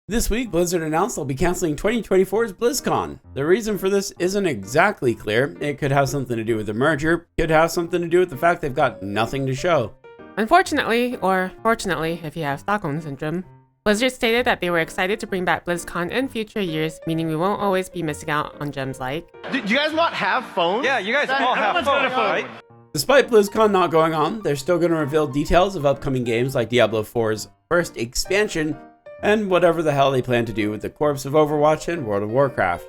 This week, Blizzard announced they'll be canceling 2024's BlizzCon. The reason for this isn't exactly clear. It could have something to do with the merger, could have something to do with the fact they've got nothing to show. Unfortunately, or fortunately if you have Stockholm Syndrome, Blizzard stated that they were excited to bring back BlizzCon in future years, meaning we won't always be missing out on gems like... Do you guys not have phones? Yeah, you guys all have phones, right? Despite BlizzCon not going on, they're still going to reveal details of upcoming games like Diablo 4's first expansion, and whatever the hell they plan to do with the corpse of Overwatch and World of Warcraft.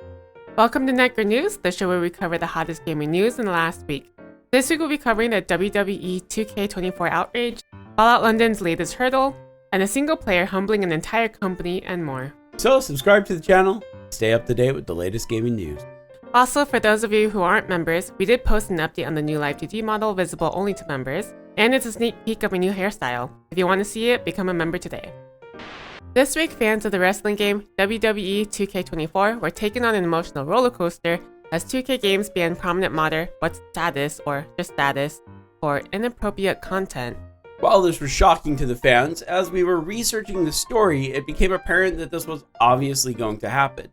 Welcome to Necro News, the show where we cover the hottest gaming news in the last week. This week we'll be covering the WWE 2K24 outrage, Fallout London's latest hurdle, and a single player humbling an entire company, and more. So subscribe to the channel, stay up to date with the latest gaming news. Also, for those of you who aren't members, we did post an update on the new Live 2D model visible only to members, and it's a sneak peek of a new hairstyle. If you want to see it, become a member today. This week, fans of the wrestling game WWE 2K24 were taken on an emotional roller coaster as 2K Games banned prominent modder WhatsTheStatus, or just status, for inappropriate content. While this was shocking to the fans, as we were researching the story, it became apparent that this was obviously going to happen.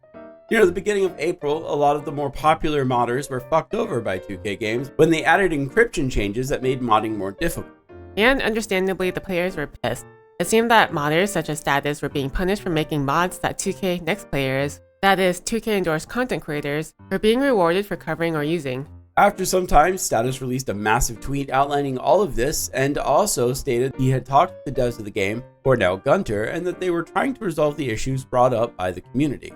Near the beginning of April, a lot of the more popular modders were fucked over by 2K Games when they added encryption changes that made modding more difficult. And understandably, the players were pissed. It seemed that modders such as Status were being punished for making mods that 2K Next players, that is, 2K endorsed content creators, were being rewarded for covering or using. After some time, Status released a massive tweet outlining all of this and also stated he had talked to the devs of the game, Cornell Gunter, and that they were trying to resolve the issues brought up by the community.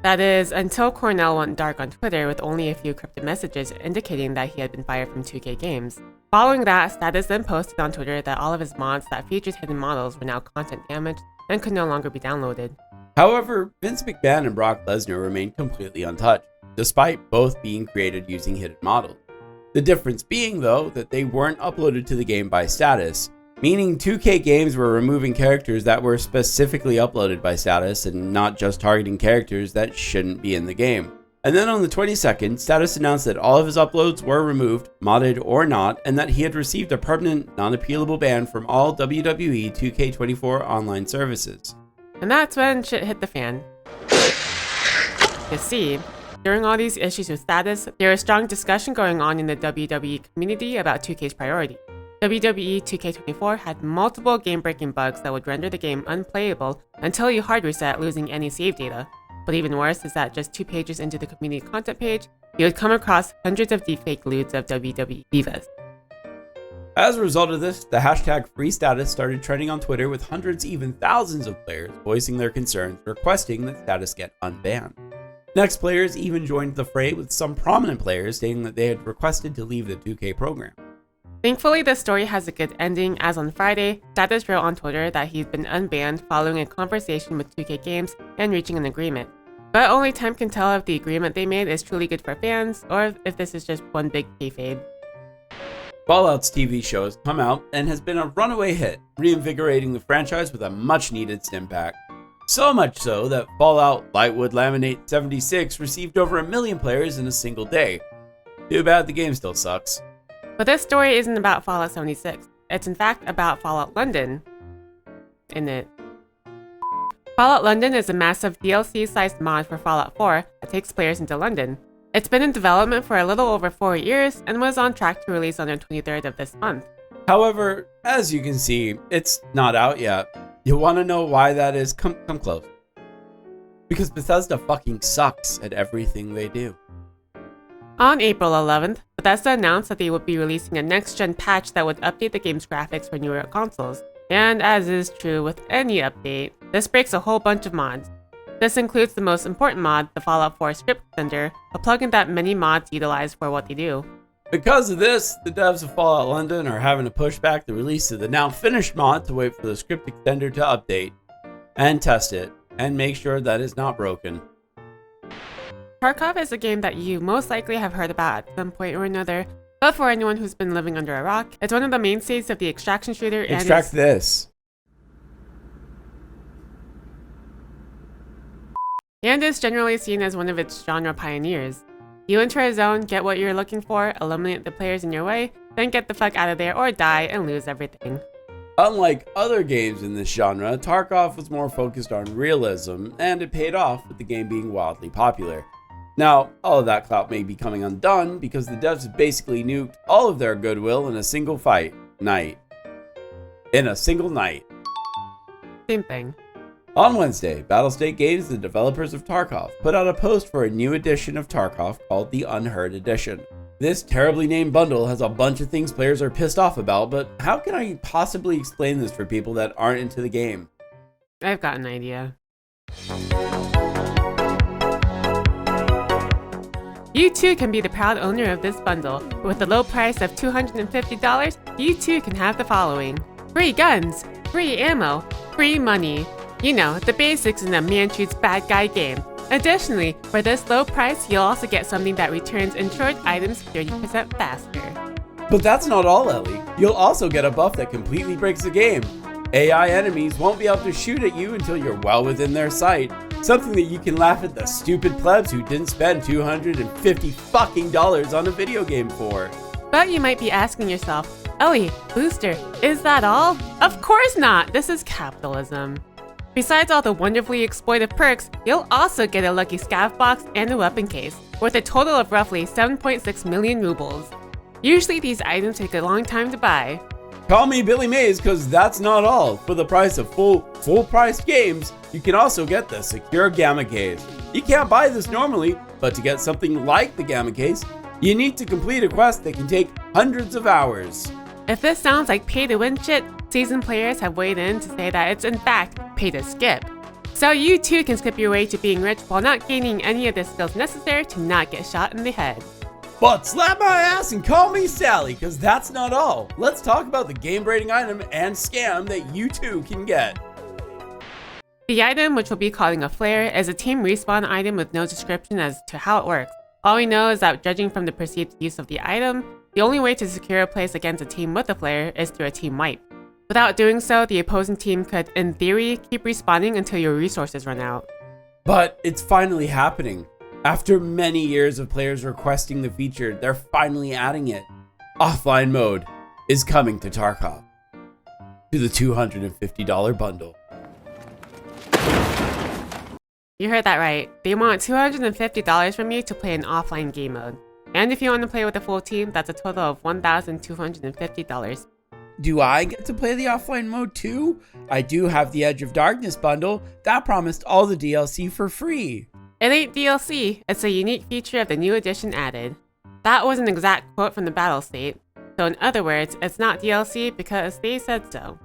That is, until Cornell went dark on Twitter with only a few cryptic messages indicating that he had been fired from 2K Games. Following that, Status then posted on Twitter that all of his mods that featured hidden models were now content damaged and could no longer be downloaded. However, Vince McMahon and Brock Lesnar remained completely untouched, despite both being created using hidden models. The difference being, though, that they weren't uploaded to the game by Status, meaning 2K Games were removing characters that were specifically uploaded by Status and not just targeting characters that shouldn't be in the game. And then on the 22nd, Status announced that all of his uploads were removed, modded or not, and that he had received a permanent, non-appealable ban from all WWE 2K24 online services. And that's when shit hit the fan. You see, during all these issues with Status, there was strong discussion going on in the WWE community about 2K's priority. WWE 2K24 had multiple game-breaking bugs that would render the game unplayable until you hard reset, losing any save data. But even worse is that just 2 pages into the community content page, you would come across hundreds of deepfake lewds of WWE divas. As a result of this, the hashtag #FreeStatus started trending on Twitter with hundreds, even thousands of players voicing their concerns, requesting that Status get unbanned. Next, players even joined the fray with some prominent players stating that they had requested to leave the 2K program. Thankfully, the story has a good ending, as on Friday, Status wrote on Twitter that he's been unbanned following a conversation with 2K Games and reaching an agreement. But only time can tell if the agreement they made is truly good for fans, or if this is just one big kayfabe. Fallout's TV show has come out and has been a runaway hit, reinvigorating the franchise with a much-needed stim pack. So much so that Fallout Lightwood Laminate 76 received over 1 million players in a single day. Too bad the game still sucks. But this story isn't about Fallout 76. It's in fact about Fallout London. Fallout London is a massive DLC-sized mod for Fallout 4 that takes players into London. It's been in development for a little over 4 years and was on track to release on the 23rd of this month. However, as you can see, it's not out yet. You want to know why that is? Come close. Because Bethesda fucking sucks at everything they do. On April 11th, Bethesda announced that they would be releasing a next-gen patch that would update the game's graphics for newer consoles. And as is true with any update, this breaks a whole bunch of mods. This includes the most important mod, the Fallout 4 script extender, a plugin that many mods utilize for what they do. Because of this, the devs of Fallout London are having to push back the release of the now finished mod to wait for the script extender to update, and test it, and make sure that it's not broken. Tarkov is a game that you most likely have heard about at some point or another, but for anyone who's been living under a rock, it's one of the mainstays of the extraction shooter and Extract this. And is generally seen as one of its genre pioneers. You enter a zone, get what you're looking for, eliminate the players in your way, then get the fuck out of there or die and lose everything. Unlike other games in this genre, Tarkov was more focused on realism, and it paid off with the game being wildly popular. Now, all of that clout may be coming undone because the devs basically nuked all of their goodwill in a single night. Same thing. On Wednesday, Battlestate Games, the developers of Tarkov, put out a post for a new edition of Tarkov called the Unheard Edition. This terribly named bundle has a bunch of things players are pissed off about, but how can I possibly explain this for people that aren't into the game? I've got an idea. You too can be the proud owner of this bundle. With the low price of $250, you too can have the following: free guns, free ammo, free money. You know, the basics in a man shoots bad guy game. Additionally, for this low price, you'll also get something that returns insured items 30% faster. But that's not all, Ellie. You'll also get a buff that completely breaks the game. AI enemies won't be able to shoot at you until you're well within their sight. Something that you can laugh at the stupid plebs who didn't spend $250 fucking on a video game for. But you might be asking yourself, Ellie, Booster, is that all? Of course not! This is capitalism. Besides all the wonderfully exploitive perks, you'll also get a lucky scav box and a weapon case, worth a total of roughly 7.6 million rubles. Usually these items take a long time to buy. Call me Billy Mays, cause that's not all. For the price of full-priced games, you can also get the secure Gamma case. You can't buy this normally, but to get something like the Gamma case, you need to complete a quest that can take hundreds of hours. If this sounds like pay-to-win shit, seasoned players have weighed in to say that it's in fact pay to skip. So you too can skip your way to being rich while not gaining any of the skills necessary to not get shot in the head. But slap my ass and call me Sally, cause that's not all. Let's talk about the game-breaking item and scam that you too can get. The item, which we'll be calling a flare, is a team respawn item with no description as to how it works. All we know is that judging from the perceived use of the item, the only way to secure a place against a team with a flare is through a team wipe. Without doing so, the opposing team could, in theory, keep respawning until your resources run out. But it's finally happening. After many years of players requesting the feature, they're finally adding it. Offline mode is coming to Tarkov. To the $250 bundle. You heard that right. They want $250 from you to play in offline game mode. And if you want to play with a full team, that's a total of $1,250. Do I get to play the offline mode too? I do have the Edge of Darkness bundle that promised all the DLC for free. It ain't DLC, it's a unique feature of the new edition added. That was an exact quote from the battle state, so in other words, it's not DLC because they said so.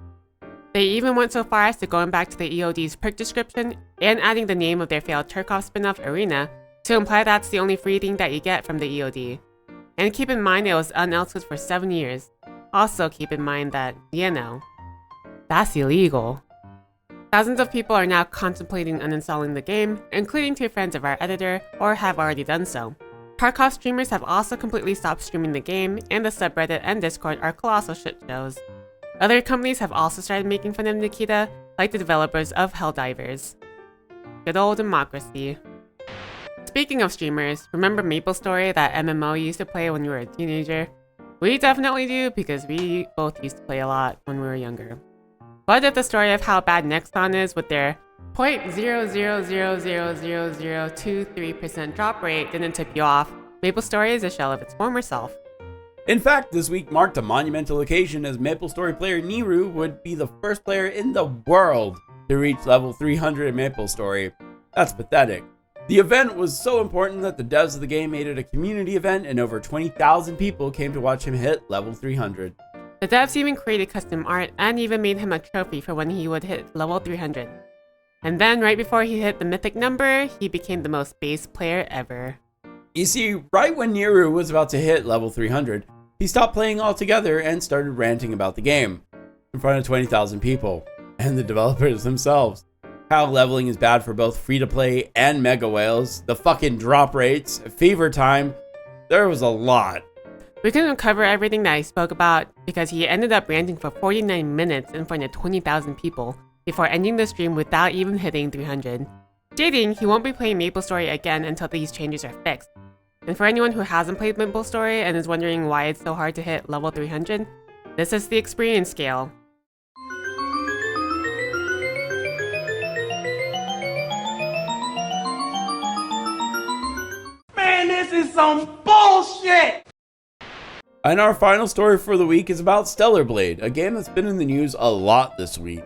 They even went so far as to going back to the EOD's perk description and adding the name of their failed Tarkov spin-off Arena to imply that's the only free thing that you get from the EOD. And keep in mind it was unaltered for 7 years. Also keep in mind that, you know, that's illegal. Thousands of people are now contemplating uninstalling the game, including 2 friends of our editor, or have already done so. Tarkov streamers have also completely stopped streaming the game, and the subreddit and Discord are colossal shit shows. Other companies have also started making fun of Nikita, like the developers of Helldivers. Good old democracy. Speaking of streamers, remember Maplestory, that MMO you used to play when you were a teenager? We definitely do, because we both used to play a lot when we were younger. But if the story of how bad Nexon is with their 0.0000023% drop rate didn't tip you off, Maplestory is a shell of its former self. In fact, this week marked a monumental occasion as Maplestory player Niru would be the first player in the world to reach level 300 in Maplestory. That's pathetic. The event was so important that the devs of the game made it a community event and over 20,000 people came to watch him hit level 300. The devs even created custom art and even made him a trophy for when he would hit level 300. And then right before he hit the mythic number, he became the most base player ever. You see, right when Niru was about to hit level 300, he stopped playing altogether and started ranting about the game in front of 20,000 people and the developers themselves. How leveling is bad for both free-to-play and mega whales, the fucking drop rates, fever time. There was a lot. We couldn't cover everything that he spoke about because he ended up ranting for 49 minutes in front of 20,000 people before ending the stream without even hitting 300. Stating he won't be playing Maplestory again until these changes are fixed. And for anyone who hasn't played Maplestory and is wondering why it's so hard to hit level 300, this is the experience scale. is some bullshit! And our final story for the week is about Stellar Blade, a game that's been in the news a lot this week.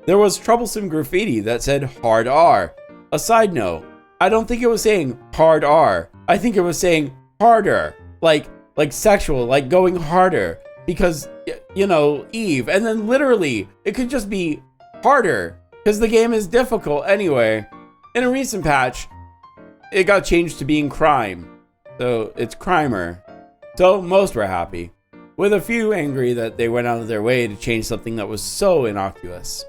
There was troublesome graffiti that said hard R. A side note, I don't think it was saying hard R. I think it was saying harder, like sexual, like going harder, because, you know, Eve. And then literally, it could just be harder, because the game is difficult anyway. In a recent patch, it got changed to being crime, so it's crimer. So most were happy, with a few angry that they went out of their way to change something that was so innocuous.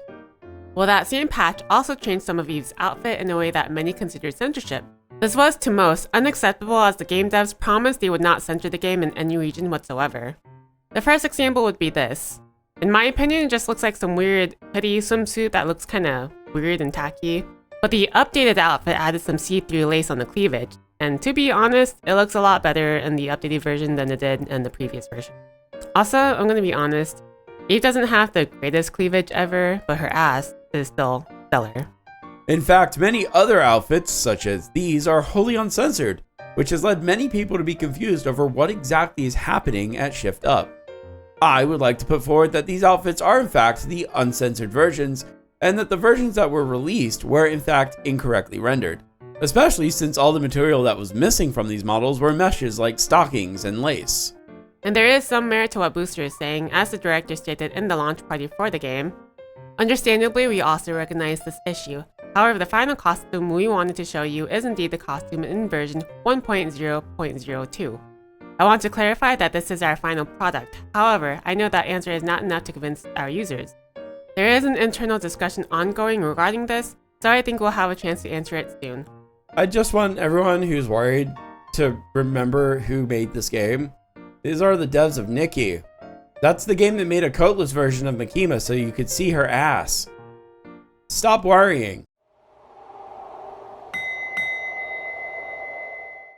Well, that same patch also changed some of Eve's outfit in a way that many considered censorship. This was, to most, unacceptable as the game devs promised they would not censor the game in any region whatsoever. The first example would be this. In my opinion, it just looks like some weird hoodie swimsuit that looks kinda weird and tacky, but the updated outfit added some see-through lace on the cleavage, and to be honest, it looks a lot better in the updated version than it did in the previous version. Also, I'm gonna be honest, Eve doesn't have the greatest cleavage ever, but her ass is still stellar. In fact, many other outfits, such as these, are wholly uncensored, which has led many people to be confused over what exactly is happening at Shift Up. I would like to put forward that these outfits are in fact the uncensored versions, and that the versions that were released were in fact incorrectly rendered, especially since all the material that was missing from these models were meshes like stockings and lace. And there is some merit to what Booster is saying, as the director stated in the launch party for the game. Understandably, we also recognize this issue. However, the final costume we wanted to show you is indeed the costume in version 1.0.02. I want to clarify that this is our final product. However, I know that answer is not enough to convince our users. There is an internal discussion ongoing regarding this, so I think we'll have a chance to answer it soon. I just want everyone who's worried to remember who made this game. These are the devs of Nikki. That's the game that made a coatless version of Makima so you could see her ass. Stop worrying.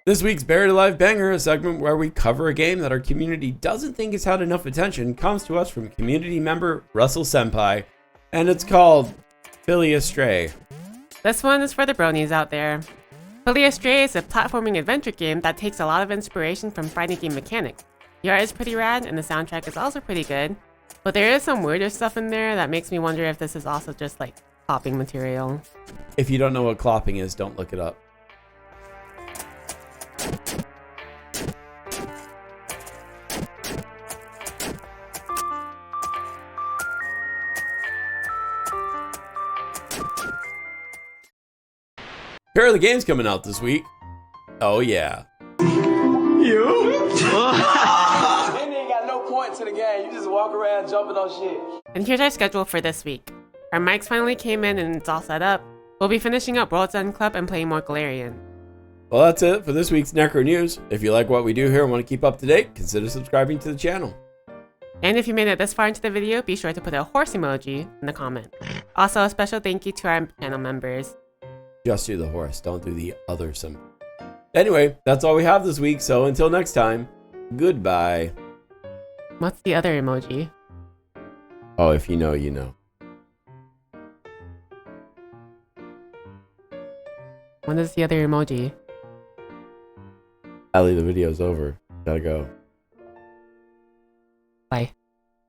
This week's Buried Alive Banger, a segment where we cover a game that our community doesn't think has had enough attention, comes to us from community member Russell Senpai, and it's called Astray. This one is for the bronies out there. Astray is a platforming adventure game that takes a lot of inspiration from fighting game mechanics. The art is pretty rad and the soundtrack is also pretty good, but there is some weirder stuff in there that makes me wonder if this is also just like clopping material. If you don't know what clopping is, don't look it up. Here are the games coming out this week. Oh yeah. To the game, you just walk around jumping on shit. And here's our schedule for this week. Our mics finally came in and it's all set up. We'll be finishing up World's End Club and playing more Galarian. Well, that's it for this week's Necro News. If you like what we do here and want to keep up to date, consider subscribing to the channel. And if you made it this far into the video, be sure to put a horse emoji in the comment. Also, a special thank you to our channel members. Just do the horse, don't do the other symbol. Anyway, that's all we have this week, so until next time, goodbye. What's the other emoji? Oh, if you know, you know. What is the other emoji? Ellie, the video's over. Gotta go. Bye.